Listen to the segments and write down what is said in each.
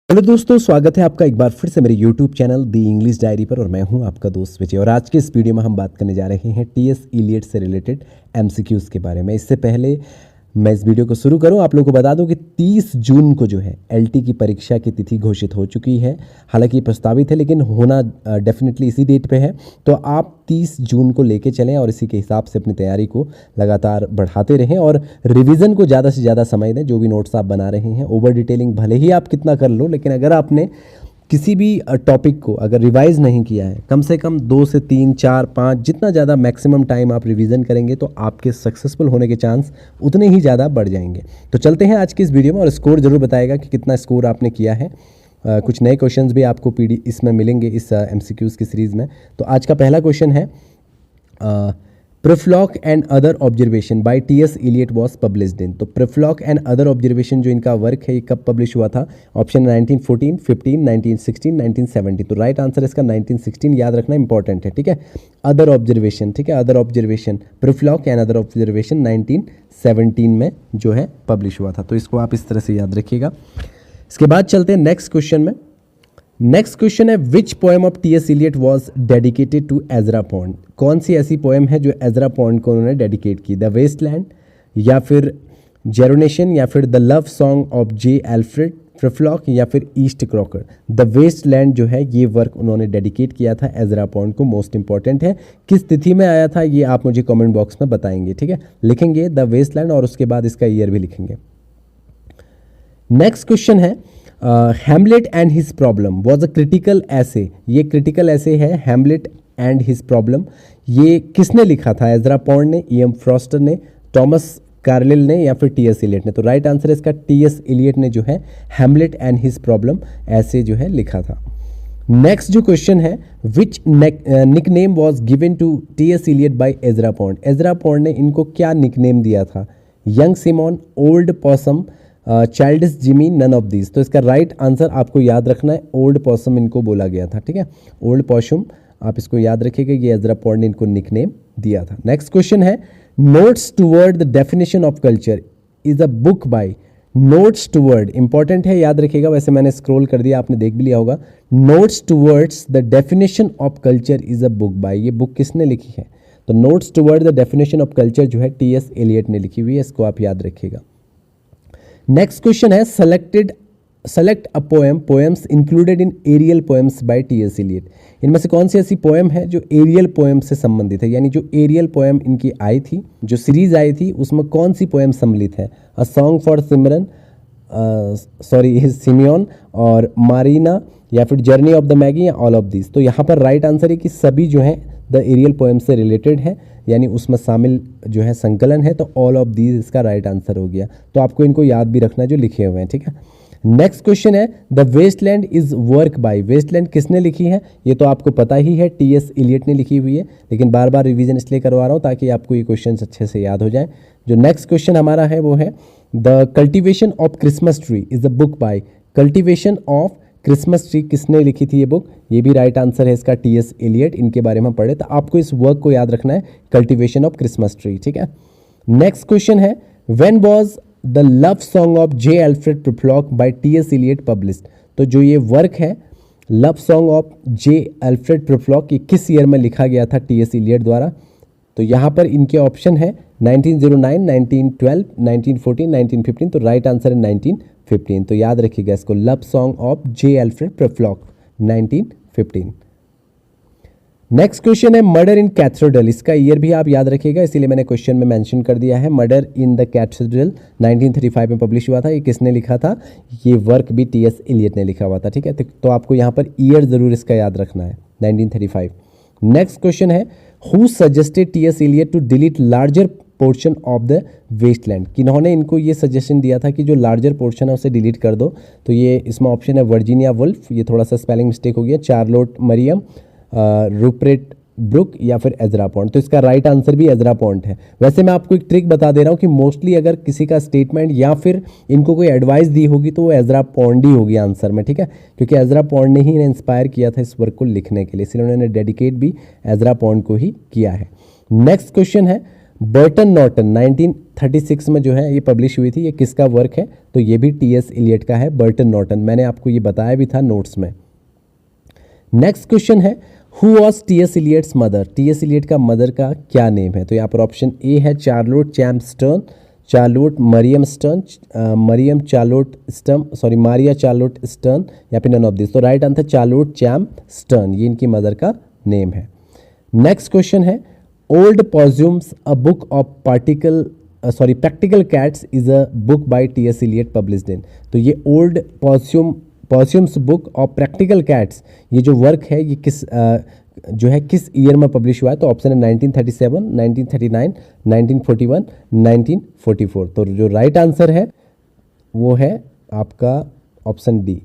Hello दोस्तों, स्वागत है आपका एक बार फिर से मेरे YouTube चैनल दी इंग्लिश डायरी पर। और मैं हूं आपका दोस्त विजय। और आज के इस वीडियो में हम बात करने जा रहे हैं टीएस इलियट से रिलेटेड एमसीक्यूज़ के बारे में। इससे पहले मैं इस वीडियो को शुरू करूं, आप लोगों को बता दूं कि 30 जून को जो है एलटी की परीक्षा की तिथि घोषित हो चुकी है। हालांकि प्रस्तावित है लेकिन होना डेफिनेटली इसी डेट पे है। तो आप 30 जून को लेके चलें और इसी के हिसाब से अपनी तैयारी को लगातार बढ़ाते रहें और रिवीजन को ज़्यादा से ज़्यादा समय दें। जो भी नोट्स आप बना रहे हैं, ओवर डिटेलिंग भले ही आप कितना कर लो, लेकिन अगर आपने किसी भी टॉपिक को अगर रिवाइज नहीं किया है, कम से कम 2 से 3, 4, 5 जितना ज़्यादा मैक्सिमम टाइम आप रिवीजन करेंगे तो आपके सक्सेसफुल होने के चांस उतने ही ज़्यादा बढ़ जाएंगे। तो चलते हैं आज की इस वीडियो में और स्कोर जरूर बताएगा कि कितना स्कोर आपने किया है। कुछ नए क्वेश्चंस भी आपको इसमें मिलेंगे इस एमसीक्यूज़ की सीरीज़ में। तो आज का पहला क्वेश्चन है, Prufrock and other observation by TS Eliot was published in. तो प्रिफ्लॉक एंड अदर ऑब्जर्वेशन जो इनका वर्क है, ये कब पब्लिश हुआ था? ऑप्शन 1914, 15, 1916, 1970। तो राइट आंसर इसका 1916 याद रखना इंपॉर्टेंट है, ठीक है। अदर ऑब्जर्वेशन, ठीक है, other observation, Prufrock and other observation 1917 में जो है पब्लिश हुआ था। तो इसको आप इस तरह से याद रखिएगा। इसके बाद चलते हैं नेक्स्ट क्वेश्चन में। नेक्स्ट क्वेश्चन है, which poem of TS Eliot was dedicated to Ezra Pound. कौन सी ऐसी पोएम है जो एजरा पॉन्ड को उन्होंने डेडिकेट की? द वेस्टलैंड, या फिर जेरोनेशन, या फिर the love song of J Alfred Prufrock, या फिर ईस्ट क्रॉकर। द वेस्टलैंड जो है ये वर्क उन्होंने डेडिकेट किया था एजरा पॉन्ड को। मोस्ट इंपॉर्टेंट है, किस तिथि में आया था ये आप मुझे कमेंट बॉक्स में बताएंगे, ठीक है। लिखेंगे द वेस्टलैंड और उसके बाद इसका ईयर भी लिखेंगे। नेक्स्ट क्वेश्चन है, Hamlet and his problem was a critical ऐसे। ये क्रिटिकल ऐसे है, हैमलेट एंड हिज प्रॉब्लम। ये किसने लिखा था? एजरा पॉन्ड ने, ई एम फ्रॉस्टर ने, टॉमस कार्लिल ने, या फिर टीएस इलियट ने? तो राइट आंसर इसका टीएस इलियट ने जो है हैमलेट एंड हिज प्रॉब्लम ऐसे जो है लिखा था। नेक्स्ट जो क्वेश्चन है, which nickname was given to TS Eliot by Ezra Pound. Ezra Pound ने इनको क्या निकनेम दिया था? Young Simon, old possum, childish Jimmy, none of these. तो इसका राइट आंसर आपको याद रखना है, ओल्ड पॉसम इनको बोला गया था, ठीक है। ओल्ड पॉसम आप इसको याद रखिएगा, ये एजरा पॉन्ड ने इनको निकनेम दिया था। नेक्स्ट क्वेश्चन है, notes toward the definition of culture is a book bye. Notes toward important है, याद रखिएगा। वैसे मैंने स्क्रॉल कर दिया, आपने देख भी लिया होगा। Notes towards the definition of culture is a book bye, ये बुक किसने लिखी है? तो notes toward the definition of culture जो है टीएस इलियट ने लिखी हुई है, इसको आप याद रखिएगा। नेक्स्ट क्वेश्चन है, select a poem, poems included in Ariel poems by TS Eliot. इनमें से कौन सी ऐसी पोएम है जो एरियल पोएम से संबंधित है? यानी जो एरियल पोएम इनकी आई थी, जो सीरीज आई थी, उसमें कौन सी पोएम सम्मिलित है? A song for Simran, simian और मारीना, या फिर जर्नी ऑफ द मैगी, या ऑल ऑफ दिस। तो यहाँ पर राइट आंसर है कि सभी जो है द एरियल पोएम से रिलेटेड है, यानी उसमें शामिल जो है संकलन है। तो ऑल ऑफ दीज इसका राइट आंसर हो गया। तो आपको इनको याद भी रखना है जो लिखे हुए हैं, ठीक है। नेक्स्ट क्वेश्चन है, the Waste Land is work by. Waste Land किसने लिखी है? ये तो आपको पता ही है, टीएस इलियट ने लिखी हुई है, लेकिन बार बार रिवीजन इसलिए करवा रहा हूँ ताकि आपको ये क्वेश्चन अच्छे से याद हो जाए। जो नेक्स्ट क्वेश्चन हमारा है वो है, the cultivation of Christmas tree is a book bye. Cultivation of Christmas tree किसने लिखी थी ये बुक? ये भी राइट आंसर है इसका टीएस इलियट। इनके बारे में पढ़े तो आपको इस वर्क को याद रखना है, कल्टिवेशन ऑफ क्रिसमस ट्री, ठीक है। नेक्स्ट क्वेश्चन है, when was the love song of J Alfred Prufrock by TS Eliot published. तो जो ये वर्क है love song of J Alfred Prufrock, ये किस ईयर में लिखा गया था टीएस इलियट द्वारा? तो यहाँ पर इनके ऑप्शन है 1909, 1912, 1914, 1915। तो राइट आंसर है 1915। तो याद रखिएगा इसको, love song of J Alfred Prufrock 1915। Next question है, मर्डर इन कैथेड्रल। इसका ईयर भी आप याद रखिएगा, इसीलिए मैंने क्वेश्चन में मेंशन कर दिया है। मर्डर इन द कैथेड्रल 1935 में पब्लिश हुआ था। ये किसने लिखा था? ये वर्क भी टीएस इलियट ने लिखा हुआ था, ठीक है। तो आपको यहाँ पर ईयर जरूर इसका याद रखना है, 1935। नेक्स्ट क्वेश्चन है, who suggested TS Eliot to delete larger portion of the waste land. किन्होंने इनको ये सजेशन दिया था कि जो लार्जर पोर्शन है उसे डिलीट कर दो? तो ये इसमें ऑप्शन है वर्जीनिया वुल्फ, ये थोड़ा सा स्पेलिंग मिस्टेक हो गया, चार्लोट मरियम, रूपरेट ब्रुक, या फिर एजरा पॉन्ड। तो इसका राइट आंसर भी एजरा पॉन्ड है। वैसे मैं आपको एक ट्रिक बता दे रहा हूँ कि मोस्टली अगर किसी का स्टेटमेंट या फिर इनको कोई एडवाइस दी होगी तो वो एजरा पॉन्ड ही होगी आंसर में, ठीक है। क्योंकि एजरा पॉन्ड ने ही इंस्पायर किया था इस वर्क को लिखने के लिए, इसलिए उन्होंने डेडिकेट भी एजरा पॉन्ड को ही किया है। नेक्स्ट क्वेश्चन है, बर्टन नॉर्टन 1936 में जो है ये पब्लिश हुई थी, ये किसका वर्क है? तो तो ये भी टी.एस. इलियट का है, बर्टन नॉर्टन, मैंने आपको ये बताया भी था नोट्स में। नेक्स्ट क्वेश्चन है, who was TS. Eliot's mother? TS. Eliot का मदर का क्या नेम है? तो यहाँ पर ऑप्शन ए है Charlotte Champe Stearns, Charlotte Mariam Stearns, Mariam Charlotte Stearns, sorry Maria Charlotte Stearns, या फिर नन ऑफ दिस। तो राइट आंसर चार्लोट चैम्पस्टर्न, ये इनकी मदर का नेम है। नेक्स्ट क्वेश्चन है, old possum's a book of practical cats is a book by TS. Eliot published in. तो ये old possum's book of practical cats, ये जो वर्क है ये किस ईयर में पब्लिश हुआ है? तो ऑप्शन है 1937, 1939, 1941, 1944। तो जो राइट आंसर है वो है आपका ऑप्शन डी,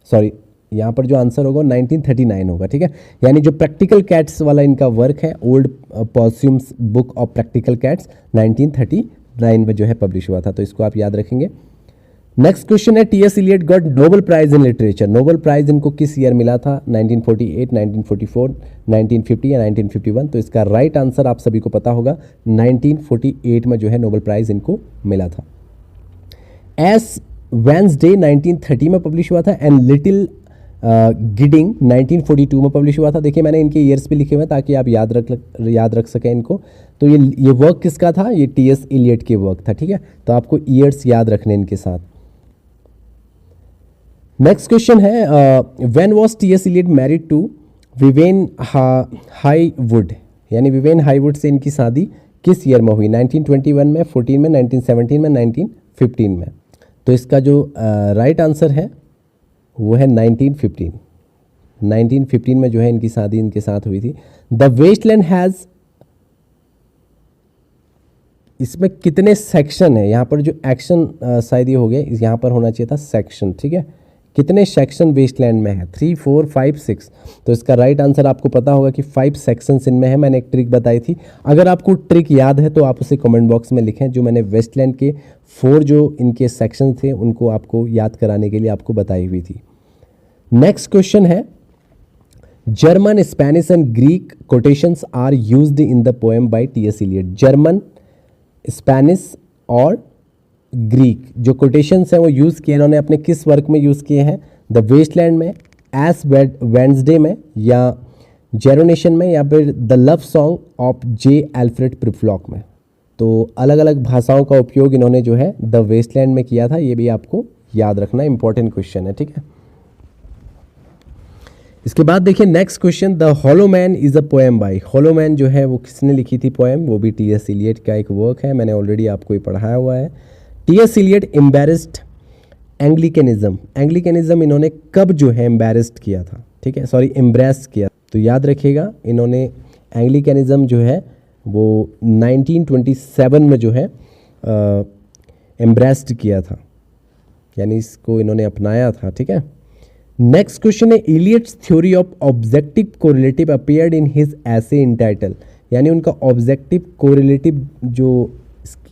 सॉरी यहाँ पर जो आंसर होगा 1939 होगा, ठीक है। यानी जो प्रैक्टिकल कैट्स वाला इनका वर्क है, old possum's book of practical cats, 1939 में जो है पब्लिश हुआ था, तो इसको आप याद रखेंगे। नेक्स्ट क्वेश्चन है, TS. Eliot got Nobel prize in literature. Nobel prize इनको किस ईयर मिला था? 1948, 1944, 1950 या 1951। तो इसका राइट आंसर आप सभी को पता होगा, 1948 में जो है नोबेल प्राइज इनको मिला था। एस वेंसडे 1930 में पब्लिश हुआ था, एंड लिटिल गिडिंग 1942 में पब्लिश हुआ था। देखिए मैंने इनके ईयर्स भी लिखे हुए हैं ताकि आप याद रख सकें इनको। तो ये वर्क किसका था? ये टी.एस. इलियट के वर्क था, ठीक है। तो आपको ईयर्स याद रखने इनके साथ। नेक्स्ट क्वेश्चन है, when was TS. Eliot married to Vivienne Haigh Wood? यानी विवेन हाईवुड से इनकी शादी किस ईयर में हुई? 1921 में, 14 में, 1917 में, 1915 में। तो इसका जो राइट आंसर है वो है 1915। 1915 में जो है इनकी शादी इनके साथ हुई थी। द वेस्टलैंड हैज़, इसमें कितने सेक्शन है? यहाँ पर जो एक्शन शायद ये हो गया, यहाँ पर होना चाहिए था सेक्शन, ठीक है। कितने सेक्शन वेस्टलैंड में है? 3, 4, 5, 6। तो इसका राइट आंसर आपको पता होगा कि 5 सेक्शंस इनमें है। मैंने एक ट्रिक बताई थी, अगर आपको ट्रिक याद है तो आप उसे कमेंट बॉक्स में लिखें। जो मैंने वेस्टलैंड के 4 जो इनके सेक्शन थे उनको आपको याद कराने के लिए आपको बताई हुई थी। नेक्स्ट क्वेश्चन है, German, Spanish and Greek quotations are used in the poem by TS. Eliot. German, Spanish और ग्रीक जो कोटेशंस हैं वो यूज़ किए इन्होंने अपने किस वर्क में यूज़ किए हैं? द वेस्टलैंड में, एस वेंसडे में, या जेरोनेशन में, या फिर the love song of J Alfred Prufrock में। तो अलग अलग भाषाओं का उपयोग इन्होंने जो है द वेस्टलैंड में किया था, ये भी आपको याद रखना, इंपॉर्टेंट क्वेश्चन है, ठीक है। इसके बाद देखिए next question, the hollow man is a poem by. Hollow man जो है वो किसने लिखी थी पोएम? वो भी टी.एस. इलियट का एक वर्क है, मैंने ऑलरेडी आपको ये पढ़ाया हुआ है। TS. Eliot embarrassed Anglicanism. Anglicanism इन्होंने कब जो है एम्बैरेस्ड किया था? ठीक है, सॉरी एम्ब्रेस किया। तो याद रखिएगा इन्होंने एंग्लिकनिज्म जो है वो 1927 में जो है एम्ब्रेस्ड किया था, यानी इसको इन्होंने अपनाया था, ठीक है। नेक्स्ट क्वेश्चन है, Eliot's theory of objective correlative appeared in his essay entitled. यानी उनका ऑब्जेक्टिव कोरिलेटिव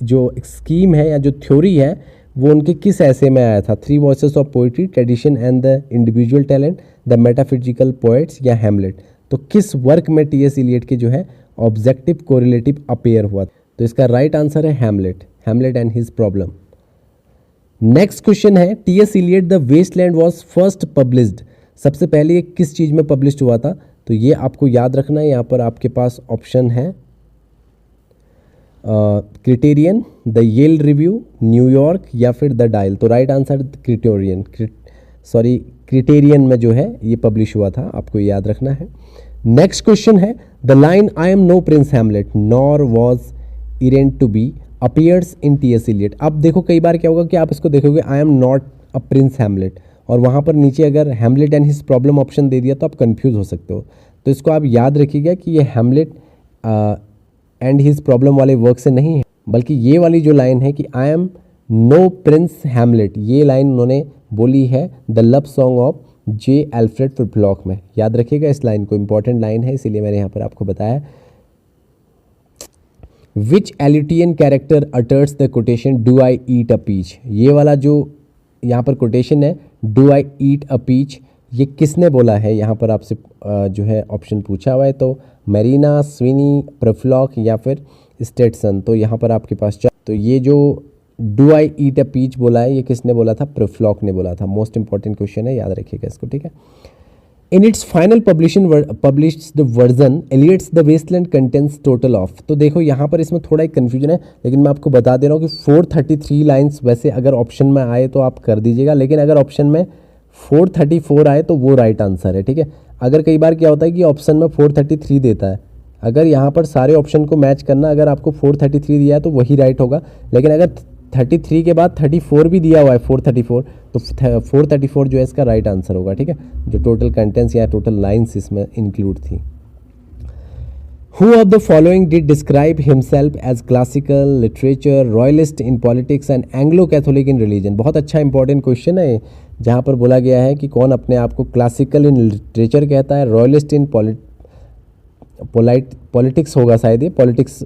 जो स्कीम है या जो थ्योरी है वो उनके किस ऐसे में आया था? 3 voices of poetry, tradition and the individual talent, the metaphysical poets, या हैमलेट। तो किस वर्क में टी.एस. इलियट के जो है ऑब्जेक्टिव कोरिलेटिव अपीयर हुआ? तो इसका राइट आंसर है Hamlet, Hamlet and his problem. Next question है, TS. Eliot the waste land was first published. सबसे पहले ये किस चीज़ में पब्लिश्ड हुआ था? तो ये आपको याद रखना है। यहाँ पर आपके पास ऑप्शन है Criterion, the Yale review, New York, या फिर द डायल। तो राइट आंसर क्रिटेरियन में जो है ये पब्लिश हुआ था, आपको याद रखना है। नेक्स्ट क्वेश्चन है, the line I am no prince Hamlet nor was errant to be appears in TS. Eliot. अब देखो कई बार क्या होगा कि आप इसको देखोगे I am not a prince Hamlet, और वहाँ पर नीचे अगर Hamlet and his problem option दे दिया तो आप कंफ्यूज हो सकते हो। तो इसको आप याद रखिएगा कि ये हैमलेट एंड हिज प्रॉब्लम वाले वर्क से नहीं है, बल्कि ये वाली जो लाइन है कि I am no prince Hamlet, ये लाइन उन्होंने बोली है the love song of J Alfred Prufrock में। याद रखिएगा इस लाइन को, इंपॉर्टेंट लाइन है, इसीलिए मैंने यहाँ पर आपको बताया। Which Eliotian character utters the quotation do I eat a peach. ये वाला जो यहाँ पर कोटेशन है do I eat a peach, ये किसने बोला है? यहाँ पर आपसे जो है ऑप्शन पूछा हुआ है, तो मेरीना, स्विनी, प्रिफ्लॉक, या फिर स्टेटसन, तो यहाँ पर आपके पास तो ये जो do I eat a peach बोला है, ये किसने बोला था? प्रिफ्लॉक ने बोला था। मोस्ट इंपॉर्टेंट क्वेश्चन है, याद रखिएगा इसको, ठीक है। In its final published the version Eliot's the Waste Land contents total of, तो देखो यहाँ पर इसमें थोड़ा एक कन्फ्यूजन है, लेकिन मैं आपको बता दे रहा हूँ कि 433 लाइन्स वैसे अगर ऑप्शन में आए तो आप कर दीजिएगा, लेकिन अगर ऑप्शन में 434 आए तो वो राइट आंसर है, ठीक है। अगर कई बार क्या होता है कि ऑप्शन में 433 देता है, अगर यहाँ पर सारे ऑप्शन को मैच करना, अगर आपको 433 दिया है तो वही राइट होगा, लेकिन अगर 33 के बाद 34 भी दिया हुआ है 434, तो 434 जो है इसका राइट आंसर होगा, ठीक है, जो टोटल कंटेंट्स या टोटल लाइन्स इसमें इंक्लूड थी। Who of the following did describe himself as classical, literature, royalist in politics and Anglo-Catholic in religion? बहुत अच्छा इंपॉर्टेंट क्वेश्चन है, जहाँ पर बोला गया है कि कौन अपने आप को क्लासिकल इन लिटरेचर कहता है, रॉयलिस्ट इन पॉलिटिक्स होगा शायद, ये पॉलिटिक्स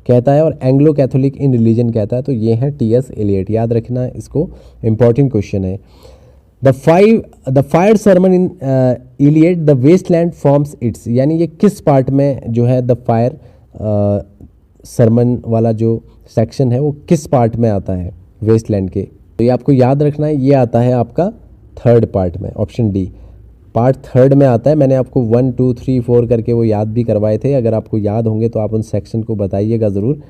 कहता है, और एंग्लो कैथोलिक इन रिलीजन कहता है, तो ये है टी.एस. एलियट, याद रखना इसको, इंपॉर्टेंट क्वेश्चन है। The fire sermon in Eliot the Waste Land forms its, यानी ये किस पार्ट में जो है द फायर सरमन वाला जो सेक्शन है वो किस पार्ट में आता है वेस्टलैंड के, तो ये आपको याद रखना है, ये आता है आपका थर्ड पार्ट में, ऑप्शन डी, पार्ट थर्ड में आता है। मैंने आपको 1 2 3 4 करके वो याद भी करवाए थे, अगर आपको याद होंगे तो आप उन सेक्शन को बताइएगा ज़रूर।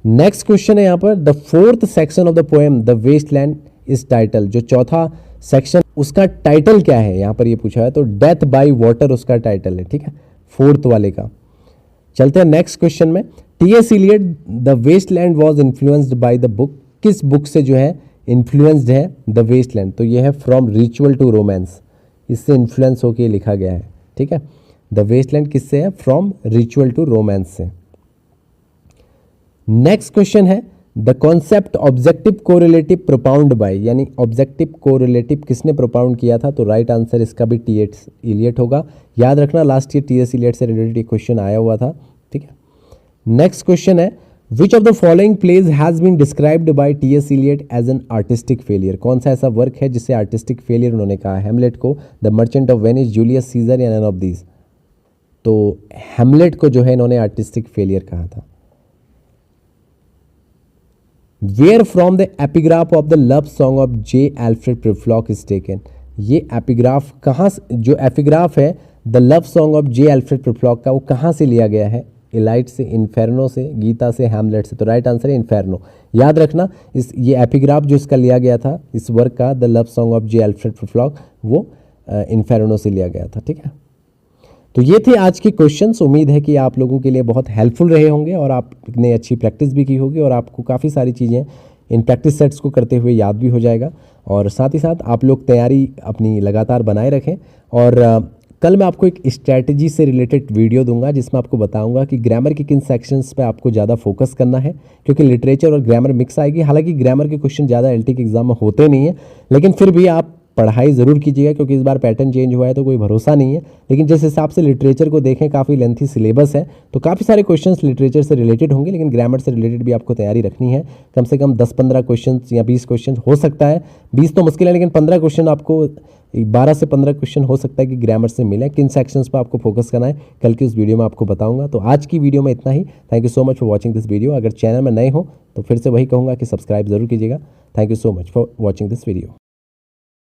नेक्स्ट क्वेश्चन है यहाँ पर, the fourth section of the poem the Waste Land is title, जो चौथा सेक्शन उसका टाइटल क्या है, यहाँ पर ये पूछा है, तो डेथ बाय वाटर उसका टाइटल है, ठीक है, फोर्थ वाले का। चलते हैं नेक्स्ट क्वेश्चन में, TS. Eliot the Waste Land was influenced by the book, किस बुक से जो है इन्फ्लुएंस्ड है द वेस्टलैंड, तो ये है फ्रॉम रिचुअल टू रोमांस, इससे इन्फ्लुएंस होकर लिखा गया है, ठीक है। द वेस्टलैंड किससे है? फ्रॉम रिचुअल टू रोमांस से। नेक्स्ट क्वेश्चन है, the concept objective correlative propound by, यानी ऑब्जेक्टिव कोरिलेटिव किसने प्रोपाउंड किया था, तो राइट आंसर इसका भी टी.एस. एलियट होगा, याद रखना, लास्ट ईयर टी.एस. एलियट से रिलेटेड एक क्वेश्चन आया हुआ था, ठीक है। नेक्स्ट क्वेश्चन है, which of the following plays has been described by TS. Eliot as an artistic failure, कौन सा ऐसा वर्क है जिससे आर्टिस्टिक फेलियर उन्होंने कहा? हेमलेट को, the merchant of Venice, Julius Caesar, या नन ऑफ दीज, तो हेमलेट को जो है इन्होंने आर्टिस्टिक फेलियर कहा था। Where from the epigraph of the love song of J Alfred Prufrock is taken, ये एपिग्राफ कहाँ, जो एपिग्राफ है the love song of J Alfred Prufrock का, वो कहाँ से लिया गया है? इलाइट से, इन्फेर्नो से, गीता से, हैमलेट से, तो राइट आंसर है इन्फेर्नो। याद रखना, ये एपिग्राफ जो इसका लिया गया था इस वर्क का, the love song of J Alfred Prufrock, वो इन्फेर्नो से लिया गया था, ठीक है। तो ये थे आज के क्वेश्चंस, उम्मीद है कि आप लोगों के लिए बहुत हेल्पफुल रहे होंगे और आपने अच्छी प्रैक्टिस भी की होगी और आपको काफ़ी सारी चीज़ें इन प्रैक्टिस सेट्स को करते हुए याद भी हो जाएगा। और साथ ही साथ आप लोग तैयारी अपनी लगातार बनाए रखें। और कल मैं आपको एक स्ट्रैटेजी से रिलेटेड वीडियो दूंगा जिसमें आपको बताऊंगा कि ग्रामर के किन सेक्शंस पे आपको ज़्यादा फोकस करना है, क्योंकि लिटरेचर और ग्रामर मिक्स आएगी। हालांकि ग्रामर के क्वेश्चन ज़्यादा एलटी के एग्जाम में होते नहीं है, लेकिन फिर भी आप पढ़ाई ज़रूर कीजिएगा, क्योंकि इस बार पैटर्न चेंज हुआ है तो कोई भरोसा नहीं है। लेकिन जिस हिसाब से लिटरेचर को देखें, काफ़ी लेंथी सिलेबस है, तो काफ़ी सारे क्वेश्चन्स लिटरेचर से रिलेटेड होंगे, लेकिन ग्रामर से रिलेटेड भी आपको तैयारी रखनी है। कम से कम 10-15 क्वेश्चन या 20 क्वेश्चन हो सकता है, 20 तो मुश्किल है, लेकिन 15 क्वेश्चन आपको, 12 से 15 क्वेश्चन हो सकता है कि ग्रामर से मिले। किन सेक्शंस पर आपको फोकस करना है कल की उस वीडियो में आपको बताऊंगा। तो आज की वीडियो में इतना ही। Thank you so much for watching this video. अगर चैनल में नए हो तो फिर से वही कहूँगा कि सब्सक्राइब जरूर कीजिएगा। Thank you so much for watching this video.